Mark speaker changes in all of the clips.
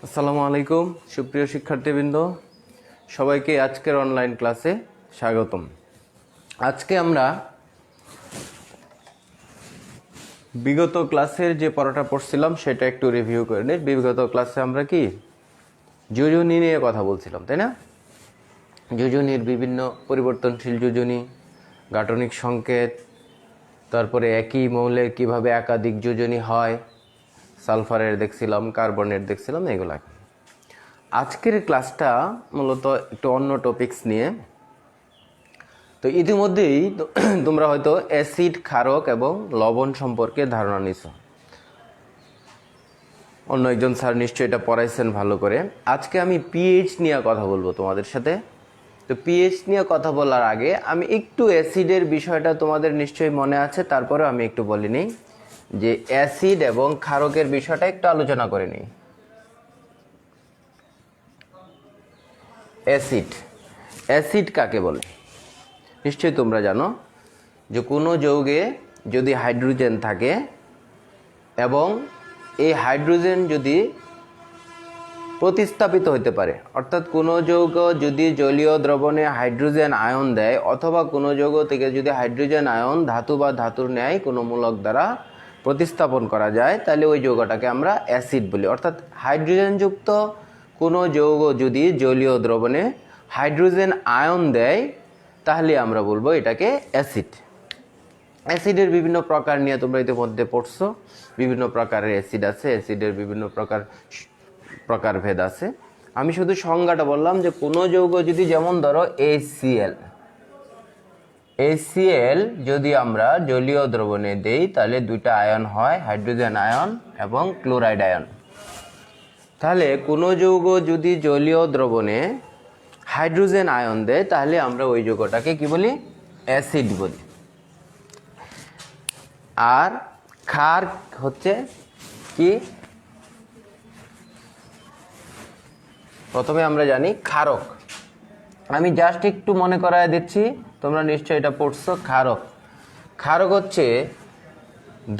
Speaker 1: আসসালামু আলাইকুম সুপ্রিয় শিক্ষার্থীবৃন্দ, সবাইকে আজকের অনলাইন ক্লাসে স্বাগতম। আজকে আমরা বিগত ক্লাসের যে পড়াটা পড়ছিলাম সেটা একটু রিভিউ করে নিই। বিগত ক্লাসে আমরা কি যোজনী নিয়ে কথা বলছিলাম, তাই না? যোজনীর বিভিন্ন পরিবর্তনশীল যোজনী, গাঠনিক সংকেত, তারপরে একই মৌলে কিভাবে একাধিক যোজনী হয়, সালফারের দেখছিলাম, কার্বনের দেখছিলাম, এগুলা। আজকের ক্লাসটা মূলত একটু অন্য টপিকস নিয়ে। তো ইতিমধ্যেই তোমরা হয়তো অ্যাসিড, ক্ষারক এবং লবণ সম্পর্কে ধারণা নিছো। অন্য একজন স্যার নিশ্চয়ই এটা পড়াইছেন ভালো করে। আজকে আমি পিএইচ নিয়ে কথা বলবো তোমাদের সাথে। তো পিএইচ নিয়ে কথা বলার আগে আমি একটু অ্যাসিডের বিষয়টা তোমাদের নিশ্চয়ই মনে আছে, তারপরে আমি একটু বলে নিই যে অ্যাসিড এবং ক্ষারকের বিষয়টা একটু আলোচনা করে নিই। অ্যাসিড কাকে বলে নিশ্চয়ই তোমরা জানো যে কোনো যৌগে যদি হাইড্রোজেন থাকে এবং এই হাইড্রোজেন যদি প্রতিস্থাপিত হতে পারে, অর্থাৎ কোনো যৌগ যদি জলীয় দ্রবণে হাইড্রোজেন আয়ন দেয় অথবা কোনো যৌগ থেকে যদি হাইড্রোজেন আয়ন ধাতু বা ধাতুর ন্যায় কোনো মূলক দ্বারা প্রতিস্থাপন করা যায়, তাহলে ওই যৌগটাকে আমরা অ্যাসিড বলি। অর্থাৎ হাইড্রোজেনযুক্ত কোনো যৌগ যদি জলীয় দ্রবণে হাইড্রোজেন আয়ন দেয় তাহলে আমরা বলবো এটাকে অ্যাসিড। অ্যাসিডের বিভিন্ন প্রকার নিয়ে তোমরা ইতিমধ্যে পড়ছো। বিভিন্ন প্রকারের অ্যাসিড আছে, অ্যাসিডের বিভিন্ন প্রকারভেদ আছে। আমি শুধু সংজ্ঞাটা বললাম যে কোনো যৌগ যদি, যেমন ধরো HCl যদি আমরা জলীয় দ্রবণে দেই তাহলে দুইটা আয়ন হয়, হাইড্রোজেন আয়ন এবং ক্লোরাইড আয়ন। তাহলে কোনো যৌগ যদি জলীয় দ্রবণে হাইড্রোজেন আয়ন দেয় তাহলে আমরা ওই যৌগটাকে কি বলি? অ্যাসিড বলি। আর ক্ষার হচ্ছে কি? প্রথমে আমরা জানি ক্ষারক। আমি জাস্ট একটু মনে করায় দিচ্ছি, তোমরা নিশ্চয়ই এটা পড়ছো। ক্ষারক হচ্ছে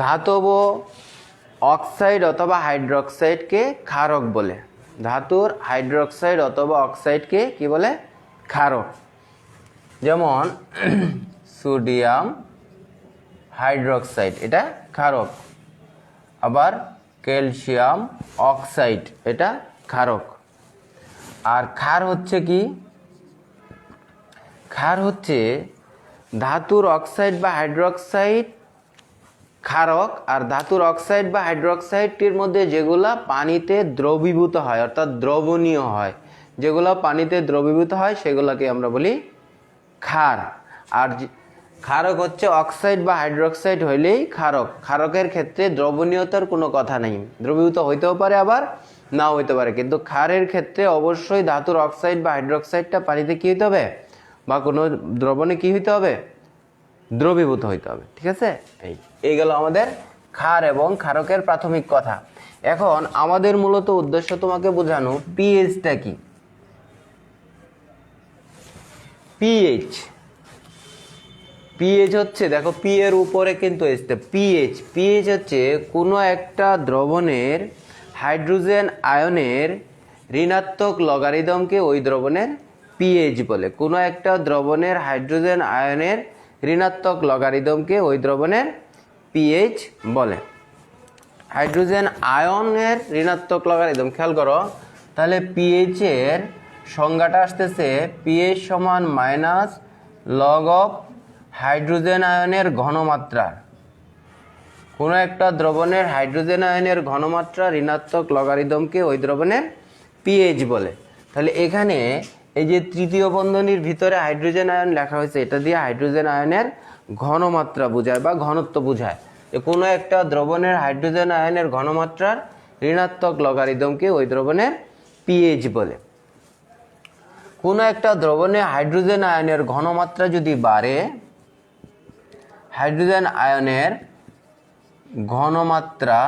Speaker 1: ধাতব অক্সাইড অথবা হাইড্রোক্সাইডকে ক্ষারক বলে। ধাতুর হাইড্রোক্সাইড অথবা অক্সাইডকে কি বলে? ক্ষারক। যেমন সোডিয়াম হাইড্রোক্সাইড, এটা ক্ষারক। আবার ক্যালসিয়াম অক্সাইড, এটা ক্ষারক। আর ক্ষার হচ্ছে কি? ক্ষার হচ্ছে ধাতুর অক্সাইড বা হাইড্রোক্সাইড ক্ষারক, আর ধাতুর অক্সাইড বা হাইড্রোক্সাইডটির মধ্যে যেগুলা পানিতে দ্রবীভূত হয়, অর্থাৎ দ্রবণীয় হয়, যেগুলো পানিতে দ্রবীভূত হয় সেগুলোকে আমরা বলি ক্ষার। আর ক্ষারক হচ্ছে অক্সাইড বা হাইড্রোক্সাইড হইলেই ক্ষারক। ক্ষারকের ক্ষেত্রে দ্রবণীয়তার কোনো কথা নেই, দ্রবীভূত হইতেও পারে আবার নাও হইতে পারে, কিন্তু ক্ষারের ক্ষেত্রে অবশ্যই ধাতুর অক্সাইড বা হাইড্রোক্সাইডটা পানিতে কি হইতে হবে বা কোনো দ্রবণে কি হইতে হবে? দ্রবীভূত হইতে হবে। ঠিক আছে, এই গেল আমাদের ক্ষার এবং ক্ষারকের প্রাথমিক কথা। এখন আমাদের মূলত উদ্দেশ্য তোমাকে বোঝানো পিএইচটা কি। পিএইচ হচ্ছে, দেখো পি এর উপরে কিন্তু পিএইচ হচ্ছে কোনো একটা দ্রবণের হাইড্রোজেন আয়নের ঋণাত্মক লগারিদমকে ওই দ্রবণের পিএইচ বলে। কোনো একটা দ্রবণের হাইড্রোজেন আয়নের ঋণাত্মক লগারিদমকে ওই দ্রবণের পিএইচ বলে। হাইড্রোজেন আয়নের ঋণাত্মক লগারিদম, খেয়াল করো তাহলে পিএইচ এর সংজ্ঞাটা আসতেছে পিএইচ সমান মাইনাস লগ অফ হাইড্রোজেন আয়নের ঘনমাত্রা। কোনো একটা দ্রবণের হাইড্রোজেন আয়নের ঘনমাত্রা ঋণাত্মক লগারিদমকে ওই দ্রবণের পিএইচ বলে। তাহলে এখানে এই যে তৃতীয় বন্ধনীর ভিতরে হাইড্রোজেন আয়ন লেখা হয়েছে, এটা দিয়ে হাইড্রোজেন আয়নের ঘনমাত্রা বোঝায় বা ঘনত্ব বোঝায়। কোনো একটা দ্রবণের হাইড্রোজেন আয়নের ঘনমাত্রার ঋণাত্মক লগারিদমকে ওই দ্রবণের পিএইচ বলে। কোনো একটা দ্রবণে হাইড্রোজেন আয়নের ঘনমাত্রা যদি বাড়ে, হাইড্রোজেন আয়নের ঘনমাত্রা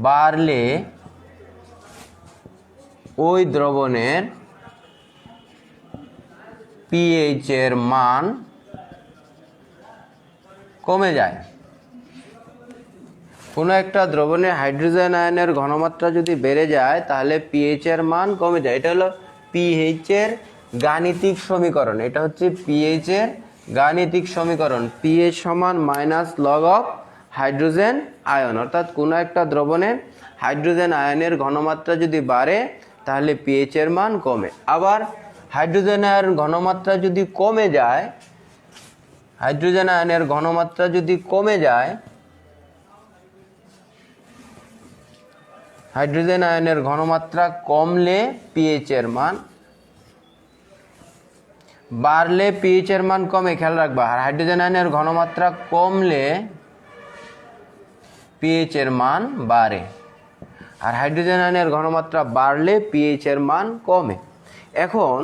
Speaker 1: বাড়লে ওই দ্রবণের পিএইচ এর মান কমে যায়। কোনো একটা দ্রবণে হাইড্রোজেন আয়নের ঘনমাত্রা যদি বেড়ে যায় তাহলে পিএইচ এর মান কমে যায়। এটা হলো পিএইচ এর গাণিতিক সমীকরণ। এটা হচ্ছে পিএইচ এর গাণিতিক সমীকরণ। পিএইচ সমান minus log of hydrogen ion, অর্থাৎ কোনো একটা দ্রবণে হাইড্রোজেন আয়নের ঘনমাত্রা যদি বাড়ে তাহলে পিএইচ এর মান কমে। আবার হাইড্রোজেন আয়নের ঘনমাত্রা যদি কমে যায়, হাইড্রোজেন আয়নের ঘনমাত্রা যদি কমে যায়, হাইড্রোজেন আয়নের ঘনমাত্রা কমলে পিএইচ এর মান বাড়লে পিএইচ এর মান কমে, খেয়াল রাখবা। আর হাইড্রোজেন আয়নের ঘনমাত্রা কমলে পিএইচ এর মান বাড়ে, আর হাইড্রোজেন আয়নের ঘনমাত্রা বাড়লে পিএইচ এর মান কমে। এখন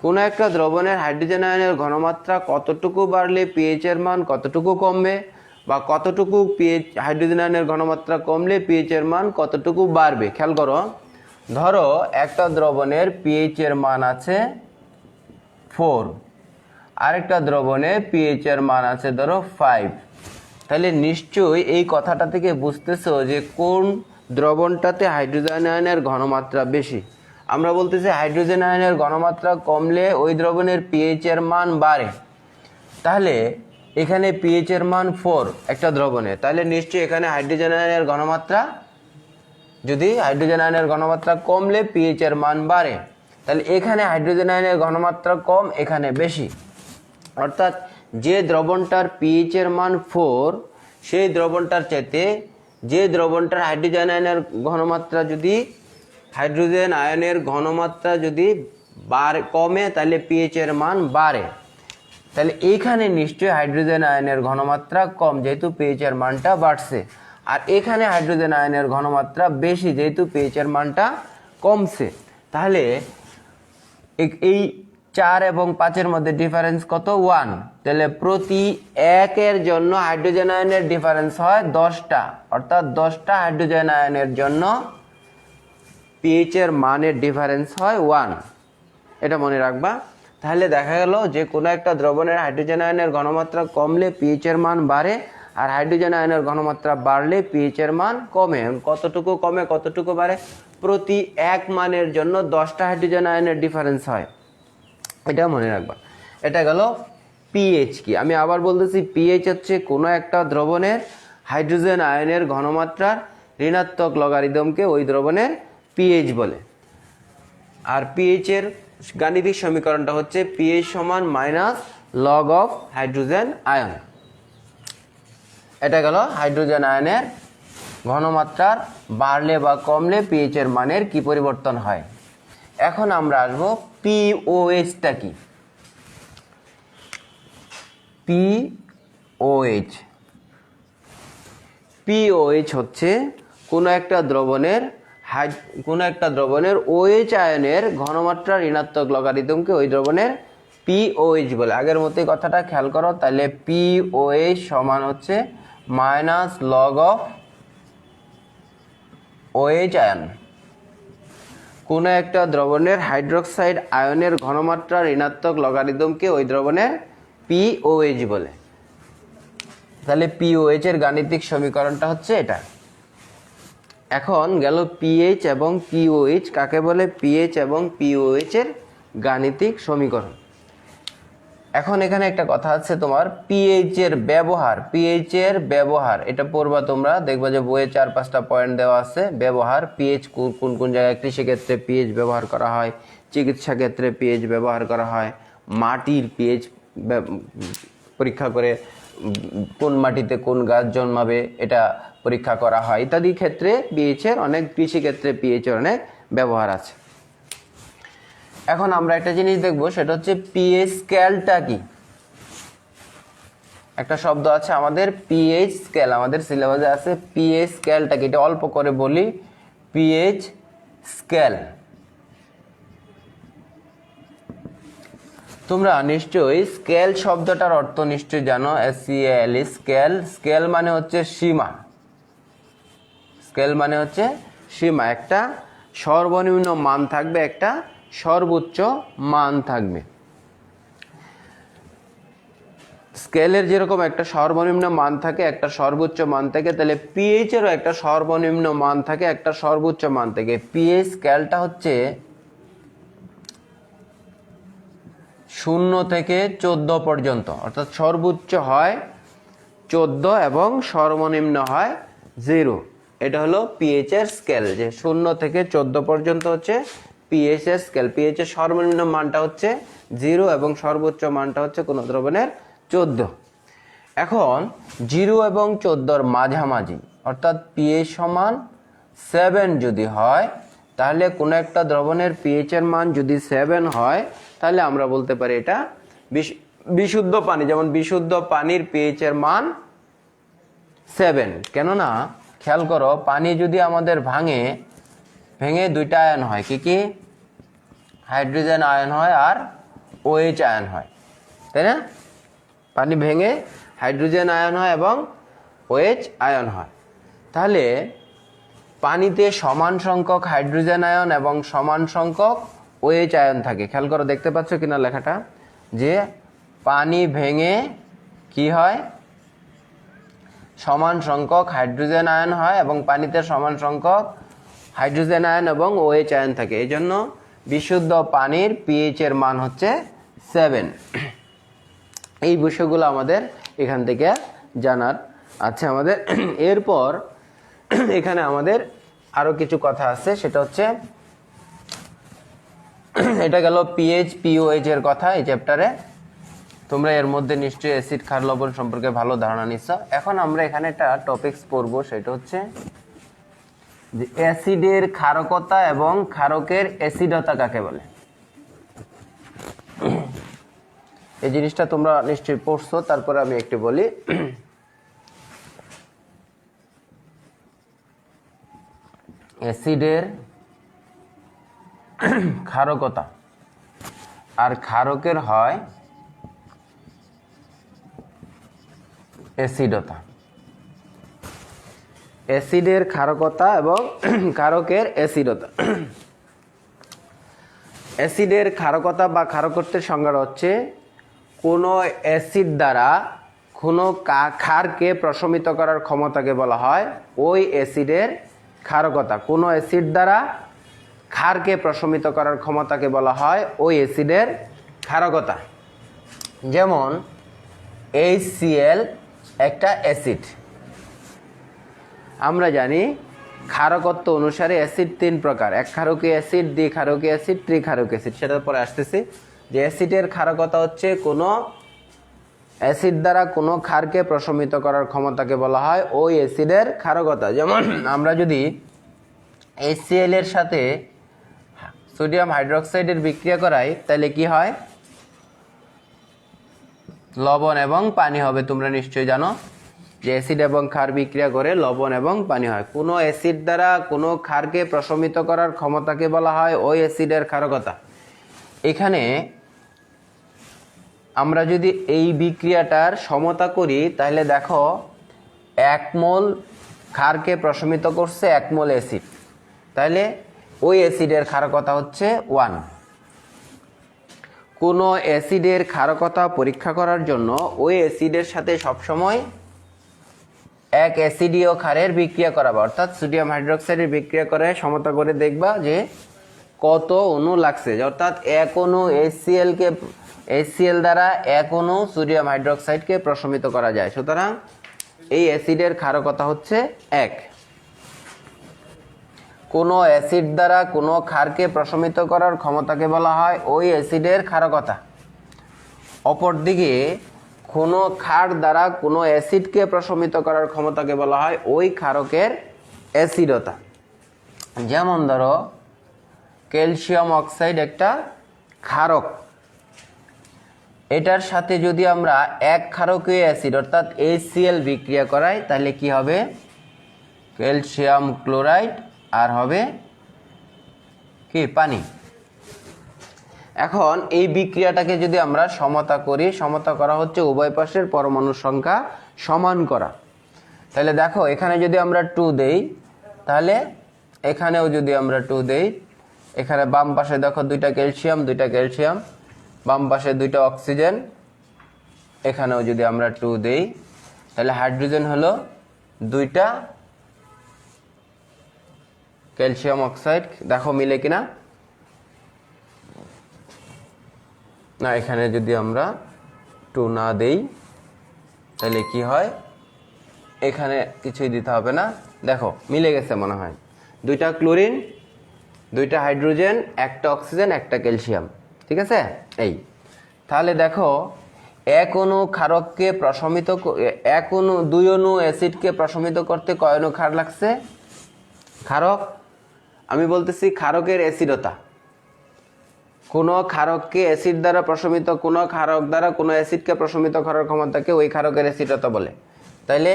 Speaker 1: কোনো একটা দ্রবণের হাইড্রোজেন আয়নের ঘনমাত্রা কতটুকু বাড়লে পিএইচ এর মান কতটুকু কমবে, বা কতটুকু পিএইচ হাইড্রোজেন আয়নের ঘনমাত্রা কমলে পিএইচ এর মান কতটুকু বাড়বে। খেয়াল করো, ধরো একটা দ্রবণের পিএইচ এর মান আছে 4, আরেকটা দ্রবণে পিএইচ এর মান আছে ধরো 5। তাহলে নিশ্চয়ই এই কথাটা থেকে বুঝতেছো যে কোন দ্রবণটাতে হাইড্রোজেন আয়নের ঘনমাত্রা বেশি। আমরা বলতেছি হাইড্রোজেন আয়নের ঘনমাত্রা কমলে ওই দ্রবণের পিএইচ এর মান বাড়ে। তাহলে এখানে পিএইচ এর মান 4 একটা দ্রবণে, তাহলে নিশ্চয়ই এখানে হাইড্রোজেন আয়নের ঘনমাত্রা, যদি হাইড্রোজেন আয়নের ঘনমাত্রা কমলে পিএইচ এর মান বাড়ে, তাহলে এখানে হাইড্রোজেন আয়নের ঘনমাত্রা কম, এখানে বেশি। অর্থাৎ যে দ্রবণটার পিএইচ এর মান 4 সেই দ্রবণটার চাইতে যে দ্রবণটার হাইড্রোজেন আয়নের ঘনমাত্রা যদি কমে তাহলে পিএইচ এর মান বাড়ে। তাহলে এইখানে নিশ্চয়ই হাইড্রোজেন আয়নের ঘনমাত্রা কম, যেহেতু পিএইচ এর মানটা বাড়ছে। আর এখানে হাইড্রোজেন আয়নের ঘনমাত্রা বেশি, যেহেতু পিএইচ এর মানটা কমছে। তাহলে এই 4 এবং 5 মধ্যে ডিফারেন্স কত? 1। তাহলে প্রতি 1 এর জন্য হাইড্রোজেন আয়নের ডিফারেন্স হয় 10টা, অর্থাৎ 10টা হাইড্রোজেন আয়নের জন্য পিএইচ এর মানের ডিফারেন্স হয় 1। এটা মনে রাখবা। তাহলে দেখা গেল যে কোনো একটা দ্রবণের হাইড্রোজেন আয়নের ঘনমাত্রা কমলে পিএইচ এর মান বাড়ে, আর হাইড্রোজেন আয়নের ঘনমাত্রা বাড়লে পিএইচ এর মান কমে। কতটুকু কমে কতটুকু বাড়ে? প্রতি 1 মানের জন্য 10টা হাইড্রোজেন আয়নের ডিফারেন্স হয়। এটা মনে রাখবা। এটা গেল পিএইচ কি। আমি আবার বলতেছি, পিএইচ হচ্ছে কোনো একটা দ্রবণের হাইড্রোজেন আয়নের ঘনমাত্রার ঋণাত্মক লগারিদমকে ওই দ্রবণের পিএইচ বলে। আর পিএইচ এর গাণিতিক সমীকরণটা হচ্ছে পিএইচ সমান minus log of hydrogen ion. এটা গেল হাইড্রোজেন আয়নের ঘনমাত্রার বাড়লে বা কমলে পিএইচ এর মানের কি পরিবর্তন হয়। এখন আমরা আসবো পিওএইচটা কি। পিওএইচ হচ্ছে কোনো একটা দ্রবণের ওএইচ আয়নের ঘনমাত্রা ঋণাত্মক লগারিদমকে ওই দ্রবণের পিওএইচ বলে। আগের মতোই কথাটা খেয়াল করো। তাহলে পিওএইচ সমান হচ্ছে minus log of OH ion. কোনো একটা দ্রবণের হাইড্রোক্সাইড আয়নের ঘনমাত্রা ঋণাত্মক লগারিদমকে ওই দ্রবণের পিওএইচ বলে। তাহলে পিওএইচ এর গাণিতিক সমীকরণটা হচ্ছে এটা। এখন গেল পিএইচ এবং পিওএইচ কাকে বলে, পিএইচ এবং পিওএইচ এর গাণিতিক সমীকরণ। এখন এখানে একটা কথা আছে তোমার, পিএইচ এর ব্যবহার এটা পড়বা তোমরা, দেখবা যে বইয়ে 4-5টা পয়েন্ট দেওয়া আছে। ব্যবহার, পিএইচ কোন কোন জায়গায় কৃষিক্ষেত্রে পিএইচ ব্যবহার করা হয়, চিকিৎসা ক্ষেত্রে পিএইচ ব্যবহার করা হয়, মাটির পিএইচ পরীক্ষা করে কোন মাটিতে কোন গাছ জন্মাবে এটা পরীক্ষা করা হয়, ইত্যাদি ক্ষেত্রে পিএইচ এর অনেক, কৃষিক্ষেত্রে পিএইচ এর অনেক ব্যবহার আছে। এখন আমরা একটা জিনিস দেখবো, সেটা হচ্ছে পিএইচ স্কেলটা কি। একটা শব্দ আছে আমাদের পিএইচ স্কেল, আমাদের সিলেবাসে আছে পিএইচ স্কেলটা কি। এটা অল্প করে বলি, পিএইচ স্কেল। তোমরা নিশ্চয়ই স্কেল শব্দটার অর্থ নিশ্চয়ই জানো, SCAL, স্কেল। স্কেল মানে হচ্ছে সীমা। স্কেল মানে হচ্ছে সীমা। একটা সর্বনিম্ন মান থাকবে, একটা সর্বোচ্চ মান থাকবে। স্কেলের যেরকম একটা সর্বনিম্ন মান থাকে, একটা সর্বোচ্চ মান থাকে, তাহলে পিএইচ এরও একটা সর্বনিম্ন মান থাকে, একটা সর্বোচ্চ মান থাকে। পিএইচ স্কেলটা হচ্ছে 0 থেকে 14 পর্যন্ত, অর্থাৎ সর্বোচ্চ হয় 14 এবং সর্বনিম্ন হয় 0। এটা হলো পিএইচ এর স্কেল, যে 0 থেকে 14 পর্যন্ত হচ্ছে পিএইচ এর স্কেল। পিএইচ এর সর্বনিম্ন মানটা হচ্ছে 0 এবং সর্বোচ্চ মানটা হচ্ছে কোনো দ্রবণের 14। এখন 0 এবং 14-র মাঝামাঝি, অর্থাৎ পিএইচ সমান 7 যদি হয়, তাহলে কোনো একটা দ্রবণের পিএইচ এর মান যদি 7 হয়, তাহলে আমরা বলতে পারি এটা বিশুদ্ধ পানি। যেমন বিশুদ্ধ পানির পিএইচ এর মান 7। কেননা খেয়াল করো, পানি যদি আমাদের ভেঙে দুইটা আয়ন হয়, কি কি? হাইড্রোজেন আয়ন হয় আর ওএইচ আয়ন হয়, তাই না? পানি ভেঙে হাইড্রোজেন আয়ন হয় এবং ওএইচ আয়ন হয়। তাহলে পানিতে সমান সংখ্যক হাইড্রোজেন আয়ন এবং সমান সংখ্যক ওএইচ আয়ন থাকে। খেয়াল করো, দেখতে পাচ্ছ কিনা লেখাটা, যে পানি ভেঙে কি হয়? সমান সংখ্যক হাইড্রোজেন আয়ন হয় এবং পানিতে সমান সংখ্যক হাইড্রোজেন আয়ন এবং ওএইচ আয়ন থাকে। এই জন্য বিশুদ্ধ পানির পিএইচ এর মান হচ্ছে 7। এই বিষয়গুলো আমাদের এখান থেকে জানার আছে আমাদের। এরপর এখানে আমাদের আরো কিছু কথা আছে, সেটা হচ্ছে এটা গেল পিএইচ পিওএইচ এর কথা এই চ্যাপ্টারে। তোমরা এর মধ্যে নিশ্চয়ই অ্যাসিড ক্ষার লবণ সম্পর্কে ভালো ধারণা নিচ্ছ। এখন আমরা এখানে একটা টপিকস পড়বো, সেটা হচ্ছে যে অ্যাসিডের ক্ষারকতা এবং ক্ষারকের অ্যাসিডতা কাকে বলে। এই জিনিসটা তোমরা নিশ্চয়ই পড়ছো, তারপরে আমি একটু বলি। অ্যাসিডের ক্ষারকতা আর ক্ষারকের হয় অ্যাসিডতা। অ্যাসিডের ক্ষারকতা এবং ক্ষারকের অ্যাসিডতা। অ্যাসিডের ক্ষারকতা বা ক্ষারকত্বের সংজ্ঞা হচ্ছে কোনো অ্যাসিড দ্বারা কোনো ক্ষারকে প্রশমিত করার ক্ষমতাকে বলা হয় ওই অ্যাসিডের ক্ষারকতা। কোনো অ্যাসিড দ্বারা ক্ষারকে প্রশমিত করার ক্ষমতাকে বলা হয় ওই অ্যাসিডের ক্ষারকতা। যেমন HCl একটা অ্যাসিড। আমরা জানি ক্ষারকত্ব অনুসারে অ্যাসিড 3 প্রকার: এক ক্ষারকীয় অ্যাসিড, দ্বিক্ষারকীয় অ্যাসিড, ত্রিক্ষারকীয় অ্যাসিড। সেটার পরে আসতেছি যে অ্যাসিডের ক্ষারকতা হচ্ছে কোনো অ্যাসিড দ্বারা কোনো ক্ষারকে প্রশমিত করার ক্ষমতাকে বলা হয় ওই অ্যাসিডের ক্ষারকতা। যেমন আমরা যদি HCl এর সাথে সোডিয়াম হাইড্রোক্সাইডের বিক্রিয়া করাই, তাহলে কি হয়? লবণ এবং পানি হবে। তোমরা নিশ্চয়ই জানো যে অ্যাসিড এবং ক্ষার বিক্রিয়া করে লবণ এবং পানি হয়। কোনো অ্যাসিড দ্বারা কোনো ক্ষারকে প্রশমিত করার ক্ষমতাকে বলা হয় ওই অ্যাসিডের ক্ষারকতা। এখানে আমরা যদি এই বিক্রিয়াটার সমতা করি, তাহলে দেখো 1 মোল ক্ষারকে প্রশমিত করছে 1 মোল অ্যাসিড, তাহলে ওই অ্যাসিডের ক্ষারকতা হচ্ছে 1। কোনো অ্যাসিডের ক্ষারকতা পরীক্ষা করার জন্য ওই অ্যাসিডের সাথে সবসময় এক অ্যাসিডীয় ক্ষারের বিক্রিয়া করাবা, অর্থাৎ সোডিয়াম হাইড্রোক্সাইডের বিক্রিয়া করে সমতা করে দেখবা যে কত অণু লাগছে। অর্থাৎ এক অণু HCl দ্বারা এক অণু সোডিয়াম হাইড্রোক্সাইডকে প্রশমিত করা যায়। সুতরাং এই অ্যাসিডের ক্ষারকতা হচ্ছে 1। কোনো অ্যাসিড দ্বারা কোনো ক্ষারকে প্রশমিত করার ক্ষমতাকে বলা হয় ওই অ্যাসিডের ক্ষারকতা। অপরদিকে কোনো ক্ষার দ্বারা কোনো অ্যাসিডকে প্রশমিত করার ক্ষমতাকে বলা হয় ওই ক্ষারকের অ্যাসিডতা। যেমন ধরো ক্যালসিয়াম অক্সাইড একটা ক্ষারক, এটার সাথে যদি আমরা এক ক্ষারকীয় অ্যাসিড অর্থাৎ HCl বিক্রিয়া করাই, তাহলে কি হবে? ক্যালসিয়াম ক্লোরাইড আর হবে কি? পানি। এখন এই বিক্রিয়াটাকে যদি আমরা সমতা করি, সমতা করা হচ্ছে উভয় পাশের পরমাণুর সংখ্যা সমান করা। তাহলে দেখো এখানে যদি আমরা 2 দেই, তাহলে এখানেও যদি আমরা 2 দেই, এখানে বাম পাশে দেখো 2টা ক্যালসিয়াম, বাম পাশে 2টা অক্সিজেন, এখানেও যদি আমরা 2 দেই তাহলে হাইড্রোজেন হলো 2টা ক্যালসিয়াম অক্সাইড। দেখো মিলে কিনা না। এখানে যদি আমরা 2 না দেই তাহলে কি হয়, এখানে কিছুই দিতে হবে না। দেখো মিলে গেছে মনে হয়, 2টা ক্লোরিন 2টা হাইড্রোজেন 1টা অক্সিজেন 1টা ক্যালসিয়াম। ঠিক আছে। এই তাহলে দেখো এক অণু ক্ষারককে প্রশমিত, এক অণু 2 অণু অ্যাসিডকে প্রশমিত করতে কয় অণু ক্ষার লাগছে? ক্ষারক, আমি বলতেছি ক্ষারকের অ্যাসিডতা। কোনো ক্ষারককে অ্যাসিড দ্বারা প্রশমিত, কোনো ক্ষারক দ্বারা কোনো অ্যাসিডকে প্রশমিত করার ক্ষমতাকে ওই ক্ষারকের অ্যাসিডতা বলে। তাইলে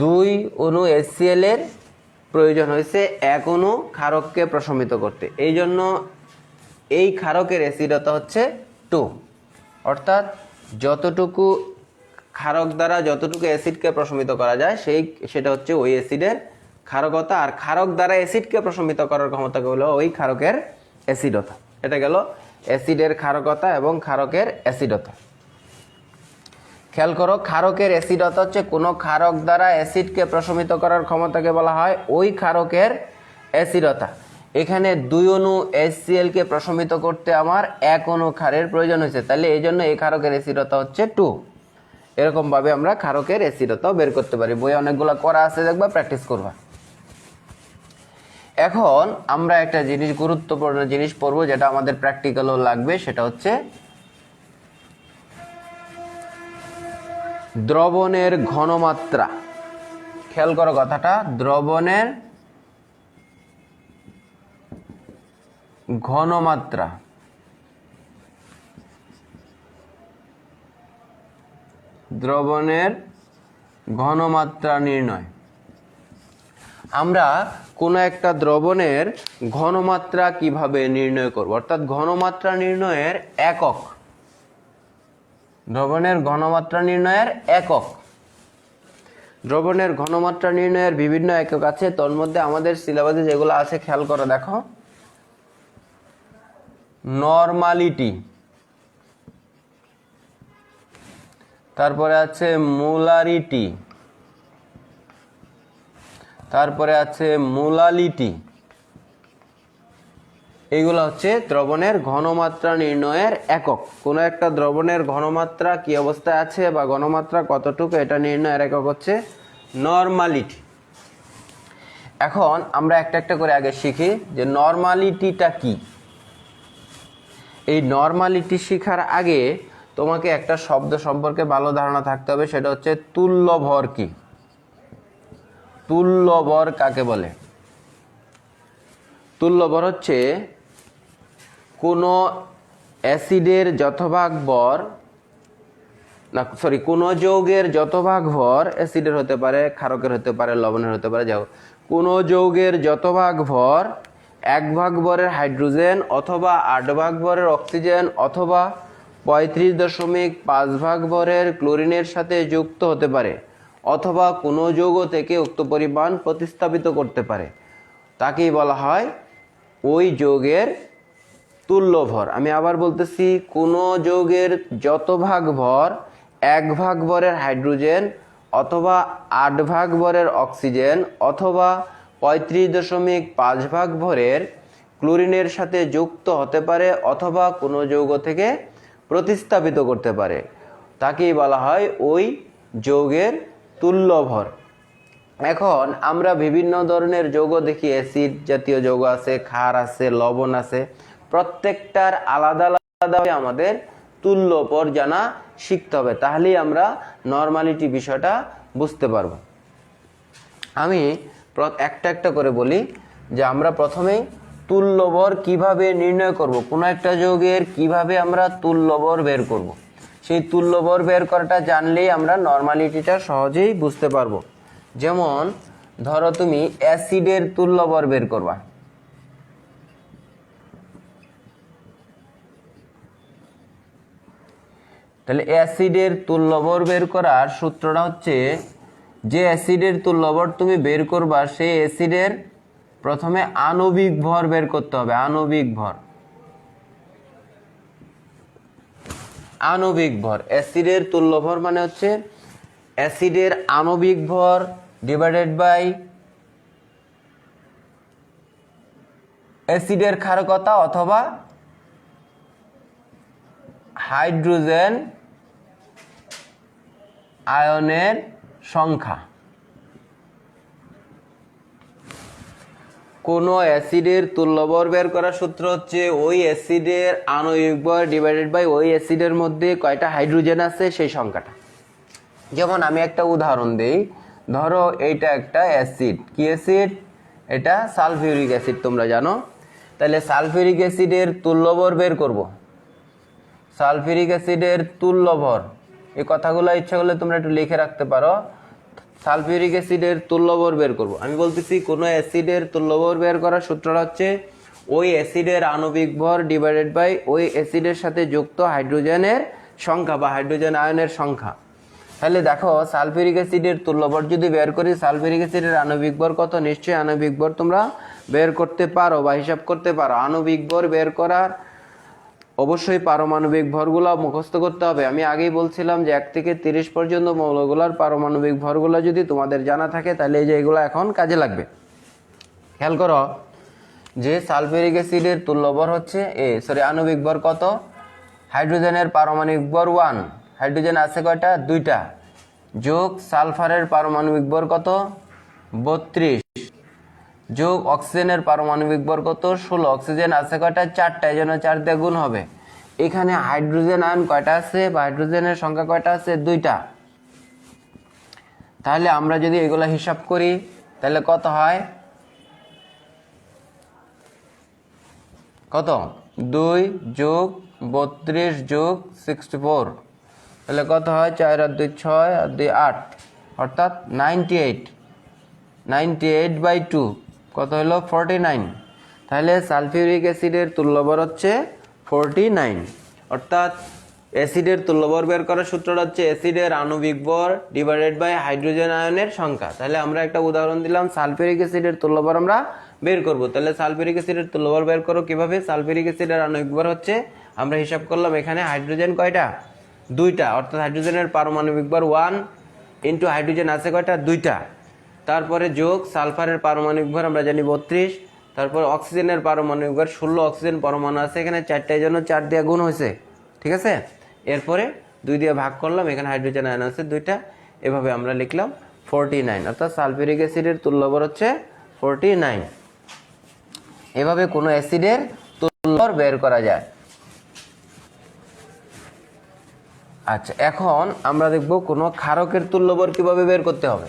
Speaker 1: 2 অণু HCl এর প্রয়োজন হয়েছে এক অণু ক্ষারককে প্রশমিত করতে, এই জন্য এই ক্ষারকের অ্যাসিডতা হচ্ছে 2। অর্থাৎ যতটুকু ক্ষারক দ্বারা যতটুকু অ্যাসিডকে প্রশমিত করা যায় সেটা হচ্ছে ওই অ্যাসিডের ক্ষারকতা, আর ক্ষারক দ্বারা অ্যাসিডকে প্রশমিত করার ক্ষমতাকে হলো ওই ক্ষারকের অ্যাসিডতা। এটা গেল অ্যাসিডের ক্ষারকতা এবং ক্ষারকের অ্যাসিডতা। খেয়াল করো, ক্ষারকের অ্যাসিডতা হচ্ছে কোনো ক্ষারক দ্বারা অ্যাসিডকে প্রশমিত করার ক্ষমতাকে বলা হয় ওই ক্ষারকের অ্যাসিডতা। এখানে 2 অণু HCl কে প্রশমিত করতে আমার 1 অণু ক্ষারের প্রয়োজন হয়েছে, তাহলে এই জন্য এই ক্ষারকের অ্যাসিডতা হচ্ছে 2। এরকম ভাবে আমরা ক্ষারকের অ্যাসিডতাও বের করতে পারি। বই অনেকগুলো করা আছে, দেখবা, প্র্যাকটিস করবা। এখন আমরা একটা জিনিস, গুরুত্বপূর্ণ জিনিস পড়বো, যেটা আমাদের প্র্যাকটিক্যালও লাগবে, সেটা হচ্ছে দ্রবণের ঘনমাত্রা। খেয়াল করো কথাটা, দ্রবণের ঘনমাত্রা। দ্রবণের ঘনমাত্রা নির্ণয়। আমরা কোনো একটা দ্রবণের ঘনমাত্রা কিভাবে নির্ণয় করব, অর্থাৎ ঘনমাত্রা নির্ণয়ের একক, দ্রবণের ঘনমাত্রা নির্ণয়ের একক। দ্রবণের ঘনমাত্রা নির্ণয়ের বিভিন্ন একক আছে, তোর মধ্যে আমাদের সিলেবাসে যেগুলো আছে খেয়াল করে দেখো। নরমালিটি, তারপরে আছে মোলারিটি, তারপরে আছে মোলালিটি। এইগুলো হচ্ছে দ্রবণের ঘনমাত্রা নির্ণয়ের একক। কোনো একটা দ্রবণের ঘনমাত্রা কি অবস্থায় আছে বা ঘনমাত্রা কতটুকু, এটা নির্ণয়ের একক হচ্ছে নরমালিটি। এখন আমরা একটা একটা করে আগে শিখি যে নরমালিটিটা কি। এই নরমালিটি শেখার আগে তোমাকে একটা শব্দ সম্পর্কে ভালো ধারণা থাকতে হবে, সেটা হচ্ছে তুল্য ভর কি। তুল্য ভর কাকে বলে? তুল্য ভর হচ্ছে কোনো অ্যাসিডের যতভাগ ভর, না সরি, কোনো যৌগের যতভাগ ভর, অ্যাসিডের হতে পারে, ক্ষারকের হতে পারে, লবণের হতে পারে, যাও, কোনো যৌগের যতভাগ ভর 1 ভাগ ভরের হাইড্রোজেন অথবা 8 ভাগ ভরের অক্সিজেন অথবা 35.5 ভাগ ভরের ক্লোরিনের সাথে যুক্ত হতে পারে, অথবা কোনো যৌগ থেকে উক্ত পরিমাণ প্রতিস্থাপিত করতে পারে, তাকেই বলা হয় ওই যৌগের তুল্য ভর। আমি আবার বলতেছি, কোনো যৌগের যত ভাগ ভর 1 ভাগ ভরের হাইড্রোজেন অথবা 8 ভাগ ভরের অক্সিজেন অথবা 35.5 ভাগ ভরের ক্লোরিনের সাথে যুক্ত হতে পারে, অথবা কোনো যৌগ থেকে প্রতিস্থাপিত করতে পারে, তাকেই বলা হয় ওই যৌগের তুল্য ভর। এখন আমরা বিভিন্ন ধরনের যৌগ দেখি, অ্যাসিড জাতীয় যৌগ আছে, ক্ষার আছে, লবণ আছে, প্রত্যেকটার আলাদা আলাদা আমাদের তুল্য ভর জানা শিখতে হবে, তাহলেই আমরা নরমালিটি বিষয়টা বুঝতে পারবো। আমি একটা একটা করে বলি যে আমরা প্রথমেই তুল্য ভর কিভাবে নির্ণয় করব, কোনো একটা যৌগের কিভাবে আমরা তুল্য ভর বের করব। সেই তুল্য ভর বের করাটা জানলেই আমরা নরমালিটিটা সহজেই বুঝতে পারবো। যেমন ধরো তুমি অ্যাসিডের তুল্য ভর বের করবা, তাহলে অ্যাসিডের তুল্য ভর বের করার সূত্রটা হচ্ছে, যে অ্যাসিডের তুল্য ভর তুমি বের করবা সেই অ্যাসিডের প্রথমে আণবিক ভর বের করতে হবে। আণবিক ভর, আণবিক ভর। অ্যাসিডের তুল্য ভর মানে হচ্ছে অ্যাসিডের আণবিক ভর ডিভাইডেড বাই অ্যাসিডের ক্ষারকতা অথবা হাইড্রোজেন আয়নের সংখ্যা। কোনো অ্যাসিডের তুল্যভর বের করার সূত্র হচ্ছে ওই অ্যাসিডের আণবিক ভর ডিভাইডেড বাই ওই অ্যাসিডের মধ্যে কয়টা হাইড্রোজেন আছে সেই সংখ্যাটা। যেমন আমি একটা উদাহরণ দেই, ধরো এইটা একটা অ্যাসিড, কি অ্যাসিড? এটা সালফিউরিক অ্যাসিড, তোমরা জানো। তাহলে সালফিউরিক অ্যাসিডের তুল্যভর বের করব। সালফিউরিক অ্যাসিডের তুল্যভর, এই কথাগুলো ইচ্ছা করলে তোমরা একটু লিখে রাখতে পারো। সালফিউরিক অ্যাসিডের তুল্যভর বের করব। আমি বলতেছি কোনো অ্যাসিডের তুল্যভর বের করার সূত্রটা হচ্ছে ওই অ্যাসিডের আণবিক ভর ডিভাইডেড বাই ওই অ্যাসিডের সাথে যুক্ত হাইড্রোজেনের সংখ্যা বা হাইড্রোজেন আয়নের সংখ্যা। তাহলে দেখো সালফিউরিক অ্যাসিডের তুল্যভর যদি বের করি, সালফিউরিক অ্যাসিডের আণবিক ভর কত? নিশ্চয়ই আণবিক ভর তোমরা বের করতে পারো বা হিসাব করতে পারো। আণবিক ভর বের করার অবশ্যই পারমাণবিক ভরগুলো মুখস্থ করতে হবে। আমি আগেই বলছিলাম যে 1 থেকে 30 পর্যন্ত মৌলগুলোর পারমাণবিক ভরগুলো যদি তোমাদের জানা থাকে তাহলে এই যে এগুলো এখন কাজে লাগবে। খেয়াল করো যে সালফিউরিক অ্যাসিডের তুল্যভর হচ্ছে আণবিক ভর কত? হাইড্রোজেনের পারমাণবিক ভর 1, হাইড্রোজেন আছে কয়টা? 2টা, যোগ সালফারের পারমাণবিক ভর কত? 32, যোগ অক্সিজেনের পারমাণবিক ভর কত? 16, অক্সিজেন আছে কয়টা? 4টা, এই জন্য 4 দিয়ে গুণ হবে। এখানে হাইড্রোজেন আয়ন কয়টা আছে বা হাইড্রোজেনের সংখ্যা কয়টা আছে? 2টা। তাহলে আমরা যদি এগুলা হিসাব করি তাহলে কত হয়? কত? 2 যোগ 32 যোগ 64, তাহলে কত হয়? 4 আর 2 6 আর 2 8, অর্থাৎ 98/2 কত হলো? 49। তাহলে সালফিউরিক অ্যাসিডের তুল্যভর হচ্ছে 49। অর্থাৎ অ্যাসিডের তুল্যভর বের করার সূত্রটা হচ্ছে অ্যাসিডের আণবিক ভর ডিভাইডেড বাই হাইড্রোজেন আয়নের সংখ্যা। তাহলে আমরা একটা উদাহরণ দিলাম, সালফিউরিক অ্যাসিডের তুল্যভর আমরা বের করব। তাহলে সালফিউরিক অ্যাসিডের তুল্যভর বের করো কিভাবে? সালফিউরিক অ্যাসিডের আণবিক ভর হচ্ছে, আমরা হিসাব করলাম এখানে হাইড্রোজেন কয়টা? 2টা, অর্থাৎ হাইড্রোজেনের পারমাণবিক ভর 1 ইন্টু হাইড্রোজেন আছে কয়টা? 2টা, তারপরে যোগ সালফারের পারমাণবিক ভর আমরা জানি 32, তারপর অক্সিজেনের পারমাণবিক ভর 16, অক্সিজেন পরমাণু আছে এখানে 4টার জন্য 4 দিয়ে গুণ হয়েছে, ঠিক আছে। এরপরে 2 দিয়ে ভাগ করলাম, এখানে হাইড্রোজেন আয়ন আছে 2টা, এভাবে আমরা লিখলাম 49। অর্থাৎ সালফিউরিক অ্যাসিডের তুল্যভর হচ্ছে 49। এভাবে কোনো অ্যাসিডের তুল্যভর বের করা যায়। আচ্ছা, এখন আমরা দেখব কোনো ক্ষারকের তুল্যভর কিভাবে বের করতে হবে।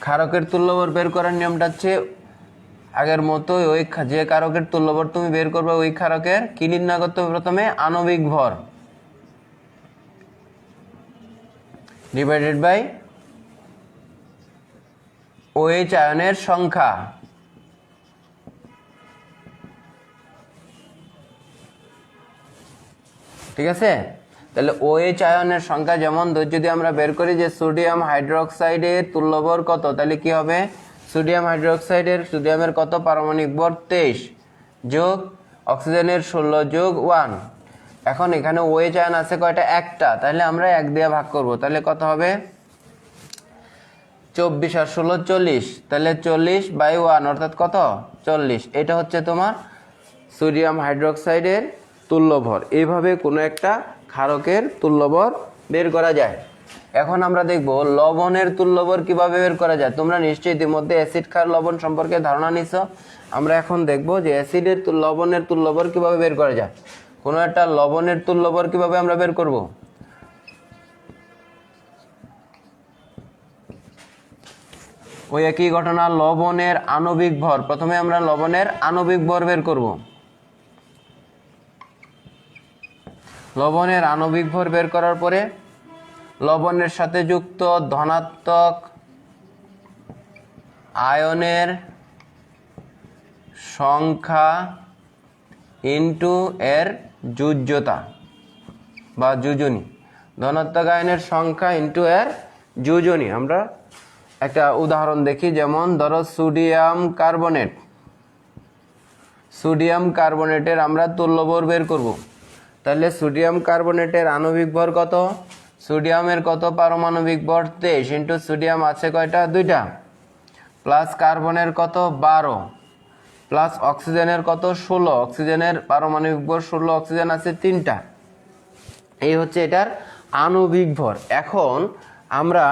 Speaker 1: ক্ষারকের তুল্যভর বের করার নিয়মটা হচ্ছে আগের মতো, ওই যে কারকের তুল্যভর তুমি বের করবে ওই ক্ষারকের কি নির্ণয় করতে হবে? প্রথমে আণবিক ভর ডিভাইডেড বাই OH আয়নের সংখ্যা। ঠিক আছে, তাহলে OH আয়নের সংখ্যা যেমন যদি আমরা বের করি যে সোডিয়াম হাইড্রোক্সাইডের তুল্যভর কত, তাহলে কি হবে? সোডিয়াম হাইড্রোক্সাইডের সোডিয়ামের কত? পারমাণবিক ভর 23, যোগ অক্সিজেনের 16 যোগ 1। এখন এখানে OH আয়ন আছে কয়টা? একটা, তাহলে আমরা 1 দিয়ে ভাগ করব, তাহলে কত হবে? 24 আর 16 40, তাহলে 40/1 অর্থাৎ কত? 40। এটা হচ্ছে তোমার সোডিয়াম হাইড্রোক্সাইডের তুল্যভর। এইভাবে কোনো একটা ক্ষারকের তুল্যভর বের করা যায়। এখন আমরা দেখব লবণের তুল্যভর কিভাবে বের করা যায়। তোমরা নিশ্চয়ই ইতিমধ্যে অ্যাসিড ক্ষার লবণ সম্পর্কে ধারণা নিছো। আমরা এখন দেখব যে অ্যাসিডের লবণের তুল্যভর কিভাবে বের করা যায়। কোনো একটা লবণের তুল্যভর কিভাবে আমরা বের করব? ওই একই ঘটনা, লবণের আণবিক ভর। প্রথমে আমরা লবণের আণবিক ভর বের করব। লবণের আণবিক ভর বের করার পরে লবণের সাথে যুক্ত ধনাত্মক আয়নের সংখ্যা ইনটু এর যোজ্যতা বা যোজনী। ধনাত্মক আয়নের সংখ্যা ইনটু এর যোজনী। আমরা একটা উদাহরণ দেখি, যেমন ধরো সোডিয়াম কার্বনেটের আমরা তুল্যভর বের করব। তাহলে সোডিয়াম কার্বনেটের আণবিক ভর কত? সোডিয়ামের কত পারমাণবিক ভর? 23 ইন্টু সোডিয়াম আছে কয়টা? 2টা, প্লাস কার্বনের কত? 12, প্লাস অক্সিজেনের কত? 16। অক্সিজেনের পারমাণবিক ভর 16, অক্সিজেন আছে 3টা। এই হচ্ছে এটার আণবিক ভর। এখন আমরা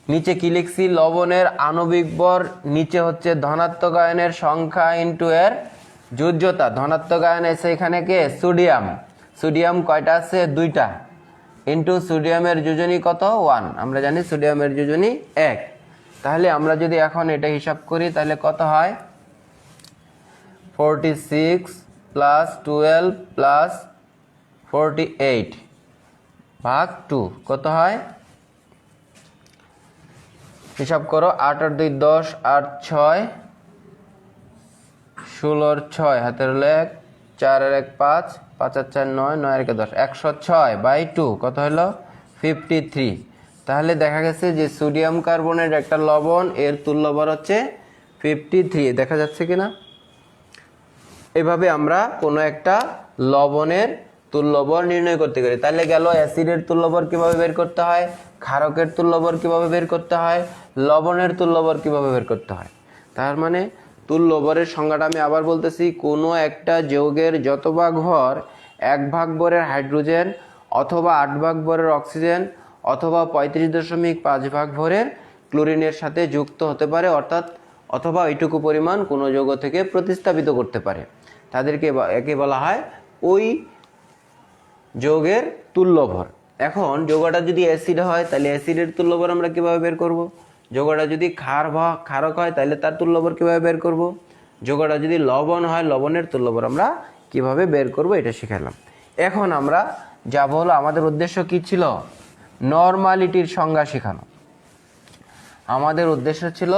Speaker 1: নিচে কি লিখছি? লবণের আণবিক ভর নিচে হচ্ছে ধনাত্মক আয়নের সংখ্যা ইন্টু এর যোজ্যতা। ধনাত্মক আয়ন আছে এখানে কে? সোডিয়াম কয়টা আছে? 2টা, ইন্টু সোডিয়ামের যোজনী কত? 1। আমরা জানি সোডিয়ামের যোজনী 1। তাহলে আমরা যদি এখন এটা হিসাব করি তাহলে কত হয়? 46 প্লাস 12 প্লাস 48 ভাগ 2 কত হয়? হিসাব করো। 8 আর 2 10, 8 6, 16 6, হাতের হলো 1, 4 আর 1 5, 5 আর 4 9, 9 আর 1 10, 106/2 কত হলো? 53। তাহলে দেখা গেছে যে সোডিয়াম কার্বনেট একটা লবণ, এর তুল্যভর হচ্ছে 53। দেখা যাচ্ছে কিনা? এভাবে আমরা কোনো একটা লবণের তুল্যভর নির্ণয় করতে পারি। তাহলে গেল অ্যাসিডের তুল্যভর কিভাবে বের করতে হয়, ক্ষারকের তুল্যভর কিভাবে বের করতে হয়, লবণের তুল্যভর কিভাবে বের করতে হয়। তার মানে তুল্যভরের সংজ্ঞাটা আমি আবার বলতেছি, কোনো একটা যৌগের যত ভাগ ভর 1 ভাগ ভরের হাইড্রোজেন অথবা 8 ভাগ ভরের অক্সিজেন অথবা 35.5 ভাগ ভরের ক্লোরিনের সাথে যুক্ত হতে পারে, অর্থাৎ অথবা এইটুকু পরিমাণ কোনো যৌগ থেকে প্রতিস্থাপিত করতে পারে, তাদেরকে একে বলা হয় ওই যৌগের তুল্যভর। এখন যৌগটা যদি অ্যাসিড হয় তাহলে অ্যাসিডের তুল্যভর আমরা কিভাবে বের করব? যৌগটা যদি ক্ষারক হয় তাহলে তার তুল্যভর কিভাবে বের করব? যৌগটা যদি লবণ হয় লবণের তুল্যভর আমরা কিভাবে বের করব এটা শিখালাম। এখন আমরা যাব হলো, আমাদের উদ্দেশ্য কি ছিল? নরমালিটির সংজ্ঞা শেখানো। আমাদের উদ্দেশ্য ছিল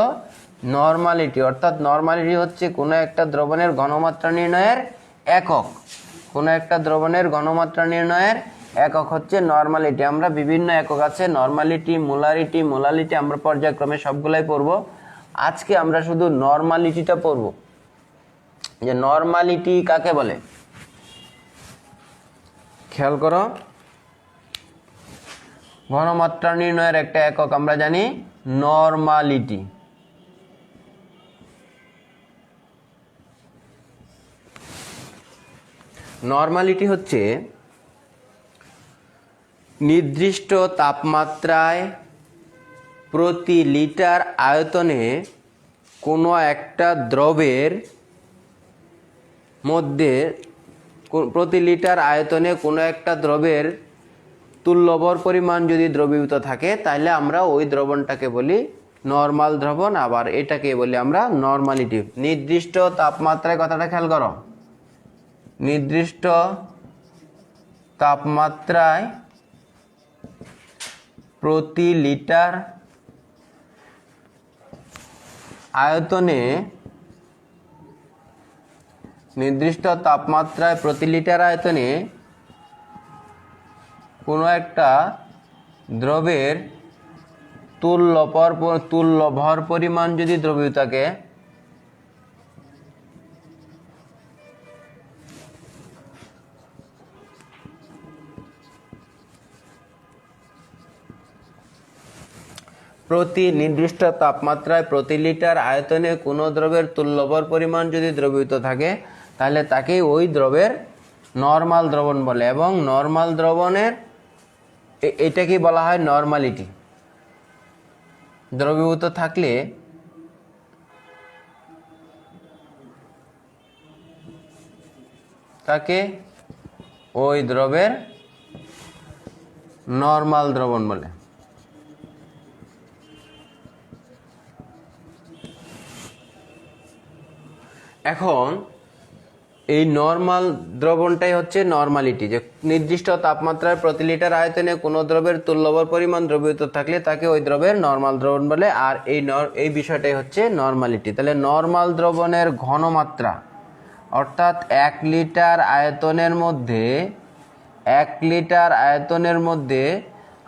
Speaker 1: নরমালিটি, অর্থাৎ নরমালিটি হচ্ছে কোনো একটা দ্রবণের ঘনমাত্রা নির্ণয়ের একক। কোনো একটা দ্রবণের ঘনমাত্রা নির্ণয়ের একক হচ্ছে নরমালিটি। আমরা বিভিন্ন একক আছে, নরমালিটি, মোলারিটি আমরা পর্যায়ক্রমে সবগুলাই পড়ব। আজকে আমরা শুধু নরমালিটিটা পড়ব, যে নরমালিটি কাকে বলে। খেয়াল করো, ঘনমাত্রা নির্ণয়ের একটা একক আমরা জানি নরমালিটি। নরমালিটি হচ্ছে নির্দিষ্ট তাপমাত্রায় প্রতি লিটার আয়তনে কোনো একটা দ্রবের মধ্যে, প্রতি লিটার আয়তনে কোনো একটা দ্রবের তুল্যভর পরিমাণ যদি দ্রবীভূত থাকে তাহলে আমরা ওই দ্রবণটাকে বলি নরমাল দ্রবণ, আবার এটাকে বলি আমরা নরমালিটি। নির্দিষ্ট তাপমাত্রায়, কথাটা খেয়াল করো, নির্দিষ্ট তাপমাত্রায় প্রতি লিটার আয়তনে, নির্দিষ্ট তাপমাত্রায় প্রতি লিটার আয়তনে কোনো একটা দ্রবের তুল্যভর পরিমাণ যদি দ্রবীভূত থাকে প্রতি নির্দিষ্ট তাপমাত্রায় প্রতি লিটার আয়তনে কোনো দ্রবের তুল্যভর পরিমাণ যদি দ্রবীভূত থাকে তাহলে তাকে ওই দ্রবের নরমাল দ্রবণ বলে। এবং নরমাল দ্রবণের এটাকে বলা হয় নরমালিটি। দ্রবীভূত থাকলে তাকে ওই দ্রবের নরমাল দ্রবণ বলে। এখন এই নরমাল দ্রবণটাই হচ্ছে নরমালিটি, যে নির্দিষ্ট তাপমাত্রায় প্রতি লিটার আয়তনে কোনো দ্রবের তুল্যভর পরিমাণ দ্রবীভূত থাকলে তাকে ওই দ্রবের নরমাল দ্রবণ বলে। আর এই বিষয়টাই হচ্ছে নরমালিটি। তাহলে নরমাল দ্রবণের ঘনমাত্রা, অর্থাৎ 1 লিটার আয়তনের মধ্যে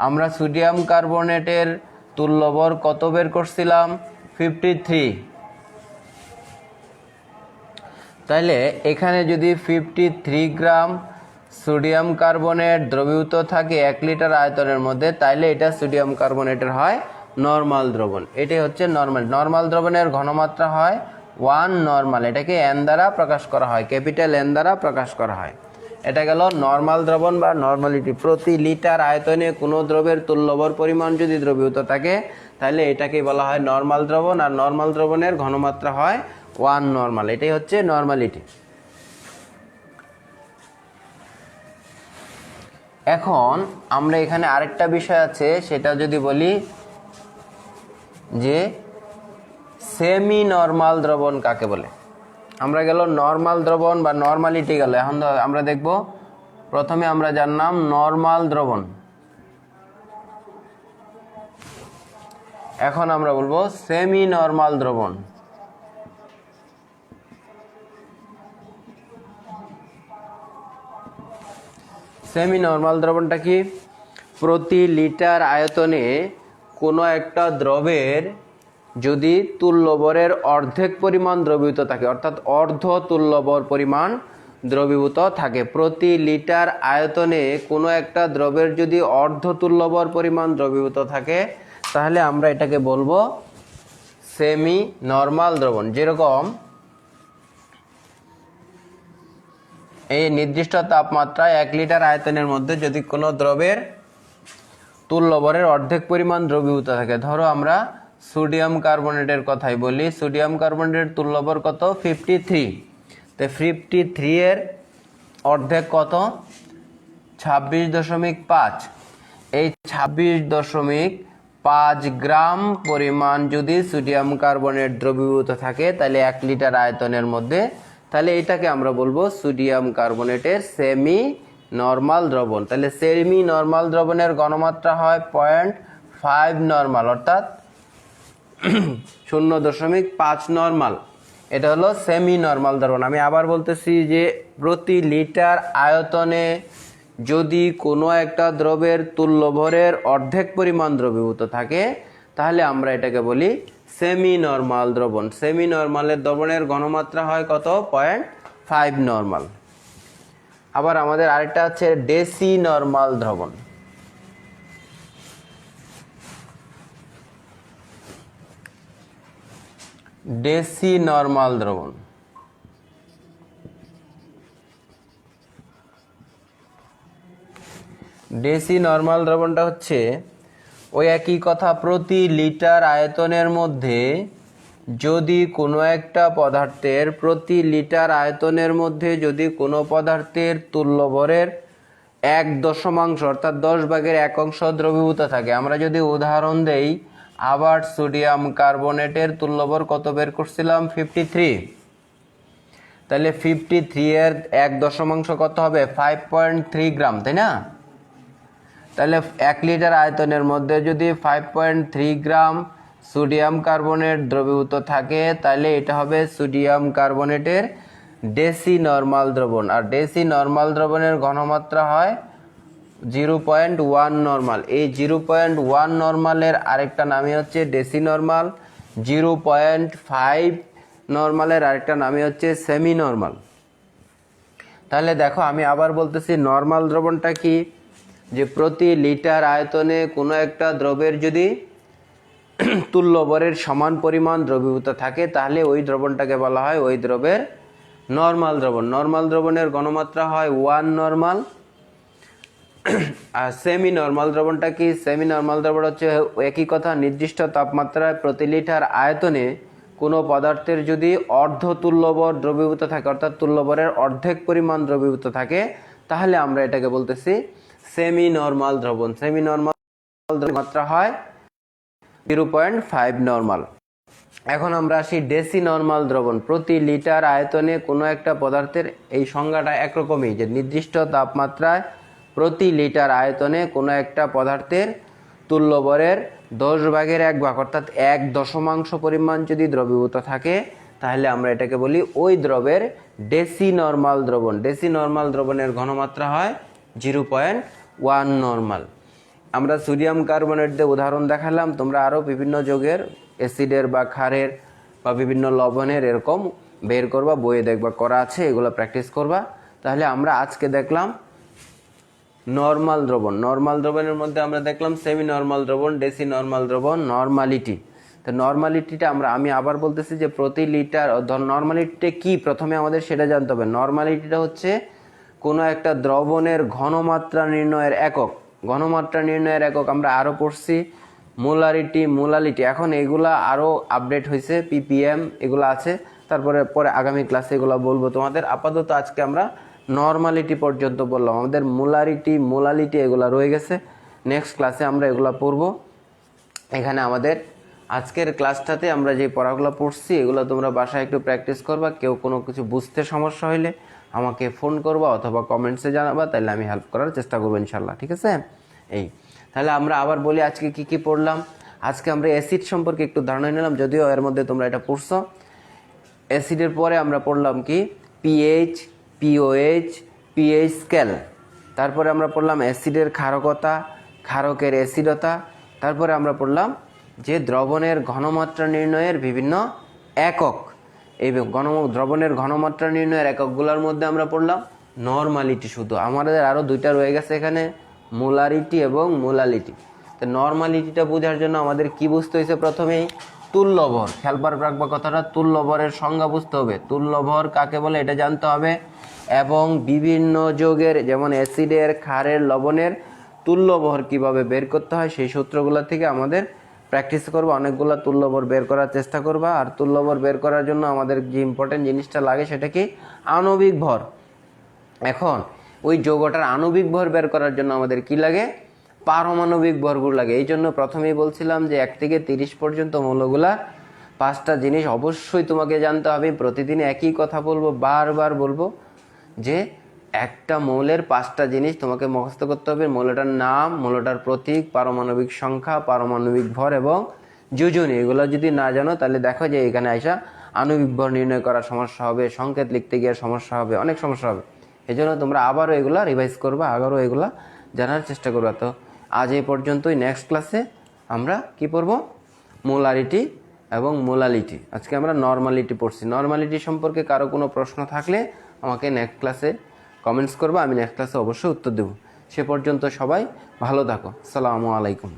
Speaker 1: আমরা সোডিয়াম কার্বনেটের তুল্যবর কত বের করছিলাম 53। তাহলে এখানে যদি 53 গ্রাম সোডিয়াম কার্বনেট দ্রবীভূত থাকে 1 লিটার আয়তনের মধ্যে, তাইলে এটা সোডিয়াম কার্বনেটের হয় নরমাল দ্রবণ। এটাই হচ্ছে নরমাল দ্রবণের ঘনমাত্রা হয় 1 নরমাল। এটাকে এন দ্বারা প্রকাশ করা হয়, ক্যাপিটাল এন দ্বারা প্রকাশ করা হয়। এটা গেল নরমাল দ্রবণ বা নরমালিটি। প্রতি লিটার আয়তনে কোনো দ্রবের তুল্যবর পরিমাণ যদি দ্রবীভূত থাকে তাহলে এটাকে বলা হয় নরমাল দ্রবণ, আর নরমাল দ্রবণের ঘনমাত্রা হয় 1 নরমাল। এটাই হচ্ছে নরমালিটি। এখন আমরা এখানে আরেকটা বিষয় আছে, সেটা যদি বলি যে সেমি নরমাল দ্রবণ কাকে বলে। আমরা গেল নরমাল দ্রবণ বা নরমালিটি গেল। এখন আমরা দেখব, প্রথমে আমরা জানলাম নরমাল দ্রবণ, এখন আমরা বলবো সেমি নরমাল দ্রবণ। সেমি নরমাল দ্রবণটা কি? প্রতি লিটার আয়তনে কোনো একটা দ্রবের যদি তুল্যবরের অর্ধেক পরিমাণ দ্রবীভূত থাকে, অর্থাৎ অর্ধ তুল্যবর পরিমাণ দ্রবীভূত থাকে। প্রতি লিটার আয়তনে কোনো একটা দ্রবের যদি অর্ধ তুল্যবর পরিমাণ দ্রবীভূত থাকে তাহলে আমরা এটাকে বলবো সেমি নরমাল দ্রবণ। যেরকম এই নির্দিষ্ট তাপমাত্রায় 1 লিটার আয়তনের মধ্যে যদি কোনো দ্রবের তুল্যবরের অর্ধেক পরিমাণ দ্রবীভূত থাকে, ধরো আমরা সোডিয়াম কার্বনেটের কথাই বলি, সোডিয়াম কার্বনেটের তুল্যবর কত 53। তো 53 এর অর্ধেক কত 26.5। এই 26.5 গ্রাম পরিমাণ যদি সোডিয়াম কার্বনেট দ্রবীভূত থাকে তাহলে 1 লিটার আয়তনের মধ্যে, তাহলে এটাকে আমরা বলবো সোডিয়াম কার্বনেটের সেমি নরমাল দ্রবণ। তাহলে সেমি নরমাল দ্রবণের ঘনমাত্রা হয় 0.5 নরমাল, অর্থাৎ 0.5 নরমাল। এটা হলো সেমি নরমাল দ্রবণ। আমি আবার বলতেছি যে প্রতি লিটার আয়তনে যদি কোনো একটা দ্রবের তুল্যভরের অর্ধেক পরিমাণ দ্রবীভূত থাকে তাহলে আমরা এটাকে বলি সেমি নরমাল দ্রবণ। সেমি নরমালের দ্রবণের ঘনমাত্রা হয় কত 0.5 নরমাল। আবার আমাদের আরেকটা আছে ডেসি নরমাল দ্রবণ। ডেসি নরমাল দ্রবণ, ডেসি নরমাল দ্রবণটা হচ্ছে ওই একই কথা, প্রতি লিটার আয়তনের মধ্যে যদি কোনো একটা পদার্থের প্রতি লিটার আয়তনের মধ্যে যদি কোনো পদার্থের তুল্যবরের 1/10 অর্থাৎ 10/1 দ্রবীভূত থাকে। আমরা যদি উদাহরণ দেই, আবার সোডিয়াম কার্বনেটের তুল্যবর কত বের করছিলাম 53। তাহলে 53 এর 1/10 কত হবে 5.3 গ্রাম, তাই না? তাহলে 1 লিটার আয়তনের মধ্যে যদি 5.3 গ্রাম সোডিয়াম কার্বনেট দ্রবীভূত থাকে তাহলে এটা হবে সোডিয়াম কার্বনেটের ডেসি নরমাল দ্রবণ। আর ডেসি নরমাল দ্রবণের ঘনমাত্রা হয় 0.1 নরমাল। এই 0.1 নরমালের আরেকটা নামই হচ্ছে ডেসি নরমাল, 0.5 নরমালের আরেকটা নামই হচ্ছে সেমি নরমাল। তাহলে দেখো আমি আবার বলতেছি, নরমাল দ্রবণটা কি? যে প্রতি লিটার আয়তনে কোনো একটা দ্রবের যদি তুল্যবরের সমান পরিমাণ দ্রবীভূত থাকে তাহলে ওই দ্রবণটাকে বলা হয় ওই দ্রবের নরমাল দ্রবণ। নরমাল দ্রবণের ঘনমাত্রা হয় 1 নরমাল। আর সেমি নরমাল দ্রবণটা কি? সেমি নরমাল দ্রবণ হচ্ছে একই কথা, নির্দিষ্ট তাপমাত্রায় প্রতি লিটার আয়তনে কোনো পদার্থের যদি অর্ধ তুল্যবর দ্রবীভূত থাকে, অর্থাৎ তুল্যবরের অর্ধেক পরিমাণ দ্রবীভূত থাকে, তাহলে আমরা এটাকে বলতেছি সেমি নরমাল দ্রবণ। সেমি নরমাল মাত্রা হয় 0.5 নরমাল। এখন আমরা আসি ডেসি নরমাল দ্রবণ। প্রতি লিটার আয়তনে কোনো একটা পদার্থের, এই সংজ্ঞাটা একরকমই, যে নির্দিষ্ট তাপমাত্রায় প্রতি লিটার আয়তনে কোনো একটা পদার্থের তুল্যবরের 10/1 অর্থাৎ 1/10 পরিমাণ যদি দ্রবীভূত থাকে তাহলে আমরা এটাকে বলি ওই দ্রবের ডেসি নরমাল দ্রবণ। ডেসি নরমাল দ্রবণের ঘনমাত্রা হয় 0.1 নরমাল। আমরা সোডিয়াম কার্বনেট দিয়ে উদাহরণ দেখালাম, তোমরা আরও বিভিন্ন যৌগের অ্যাসিডের বা ক্ষারের বা বিভিন্ন লবণের এরকম বের করবা, বইয়ে দেখবা করা আছে, এগুলো প্র্যাকটিস করবা। তাহলে আমরা আজকে দেখলাম নর্মাল দ্রবণ। নর্মাল দ্রবণের মধ্যে আমরা দেখলাম সেমি নর্মাল দ্রবণ, ডেসি নর্মাল দ্রবণ, নর্মালিটি। তো নর্মালিটিটা আমি আবার বলতেছি যে প্রতি লিটার নর্মালিটিটা কি প্রথমে আমাদের সেটা জানতে হবে। নর্মালিটিটা হচ্ছে কোনো একটা দ্রবণের ঘনমাত্রা নির্ণয়ের একক। ঘনমাত্রা নির্ণয়ের একক আমরা আরও পড়ছি, মোলারিটি, মোলালিটি। এখন এগুলা আরও আপডেট হয়েছে, পিপিএম এগুলো আছে, তারপরে আগামী ক্লাসে এগুলো বলবো তোমাদের। আপাতত আজকে আমরা নর্মালিটি পর্যন্ত বললাম, আমাদের মোলারিটি, মোলালিটি এগুলো রয়ে গেছে। নেক্সট ক্লাসে আমরা এগুলো পড়বো। এখানে আমাদের আজকের ক্লাসটাতে আমরা যে পড়াগুলো পড়ছি এগুলো তোমরা বাসায় একটু প্র্যাকটিস করবা। কেউ কোনো কিছু বুঝতে সমস্যা হইলে আমাকে ফোন করবা অথবা কমেন্টসে জানাবা, তাহলে আমি হেল্প করার চেষ্টা করবো ইনশাল্লাহ। ঠিক আছে? তাহলে আমরা আবার বলি আজকে কি কি পড়লাম। আজকে আমরা অ্যাসিড সম্পর্কে একটু ধারণা নিলাম, যদিও এর মধ্যে তোমরা এটা পড়ছো। অ্যাসিডের পরে আমরা পড়লাম কি পিএইচ, পিওএইচ, পিএইচ স্কেল। তারপরে আমরা পড়লাম অ্যাসিডের ক্ষারকতা, ক্ষারকের অ্যাসিডতা। তারপরে আমরা পড়লাম যে দ্রবণের ঘনমাত্রা নির্ণয়ের বিভিন্ন একক। এই দ্রবণের ঘনমাত্রা নির্ণয়ের এককগুলোর মধ্যে আমরা পড়লাম নর্মালিটি। শুধু আমাদের আরও দুইটা রয়ে গেছে এখানে, মোলারিটি এবং মোলালিটি। তো নর্মালিটিটা বোঝার জন্য আমাদের কি বুঝতে হয়েছে? প্রথমেই তুল্যভর, খেয়াল রাখবা কথাটা, তুল্যভরের সংজ্ঞা বুঝতে হবে। তুল্যভর কাকে বলে এটা জানতে হবে, এবং বিভিন্ন যৌগের যেমন অ্যাসিডের, ক্ষারের, লবণের তুল্যভর কিভাবে বের করতে হয় সেই সূত্রগুলো থেকে আমাদের প্র্যাকটিস করবো। অনেকগুলো তুল্যভর বের করার চেষ্টা করবা। আর তুল্যভর বের করার জন্য আমাদের যে ইম্পর্টেন্ট জিনিসটা লাগে সেটা কি আণবিক ভর। এখন ওই যৌগটার আণবিক ভর বের করার জন্য আমাদের কি লাগে? পারমাণবিক ভরগুলো লাগে। এই জন্য প্রথমেই বলছিলাম যে 1 থেকে 30 পর্যন্ত মৌলগুলা 5টা জিনিস অবশ্যই তোমাকে জানতে হবে। প্রতিদিন একই কথা বলবো, বারবার বলবো যে একটা মৌলের 5টা জিনিস তোমাকে মুখস্থ করতে হবে। মৌলটার নাম, মৌলটার প্রতীক, পারমাণবিক সংখ্যা, পারমাণবিক ভর এবং যোজনী। এগুলো যদি না জানো তাহলে দেখো যে এখানে আইসা আণবিক ভর নির্ণয় করার সমস্যা হবে, সংকেত লিখতে গিয়ে সমস্যা হবে, অনেক সমস্যা হবে। এই জন্য তোমরা আবারও এগুলা রিভাইজ করবা, আবারও এগুলা জানার চেষ্টা করবা। তো আজ এই পর্যন্তই। নেক্সট ক্লাসে আমরা কি পড়বো? মোলারিটি এবং মোলালিটি। আজকে আমরা নর্মালিটি পড়ছি। নর্মালিটি সম্পর্কে কারো কোনো প্রশ্ন থাকলে আমাকে নেক্সট ক্লাসে কমেন্টস করবা, আমি নেক্সট ক্লাসে অবশ্যই উত্তর দেবো। সে পর্যন্ত সবাই ভালো থাকো। আসসালামু আলাইকুম।